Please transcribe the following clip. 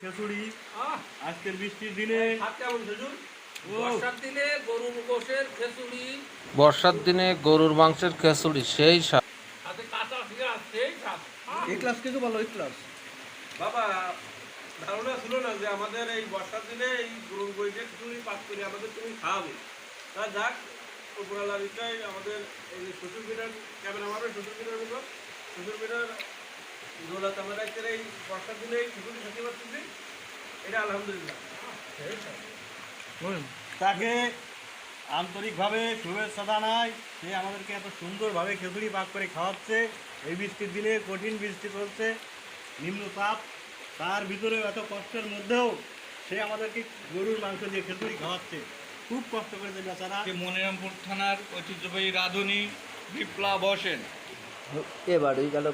খিচুড়ি আজকের বৃষ্টির দিনে বর্ষার দিনে গরুর মাংসের খিচুড়ি সেই স্বাদ। এই ক্লাস কিন্তু ভালো এই ক্লাস বাবা ধারণা ছিল না যে আমাদের এই বর্ষার দিনে এই গরুর বইটা খিচুড়ি পাক করে আমাদের তুমি খাওয়াবে। তা যাক উপরালা বিষয় আমাদের এই যে শ্বশুর বিটার ক্যামেরা মারবে শ্বশুর বিটার গুলো শ্বশুর বিটার দৌলত আমরা এই বর্ষার দিনে এই খিচুড়ি খেতে পারতেছি, এটা আলহামদুলিল্লাহ। তাকে আন্তরিকভাবে শুভেচ্ছা জানাই। সে আমাদেরকে এত সুন্দরভাবে খিচুড়ি পাক করে খাওয়াচ্ছে। এই বৃষ্টির দিনে কঠিন বৃষ্টি চলছে, নিম্নচাপ, তার ভিতরে এত কষ্টের মধ্যেও সে আমাদেরকে গরুর মাংস দিয়ে খিচুড়ি খাওয়াচ্ছে। খুব কষ্ট করেছে বেচারা। মনিরামপুর থানার ঐতিহ্যবাহী রাঁধুনি বিপ্লব হোসেন এবার গেল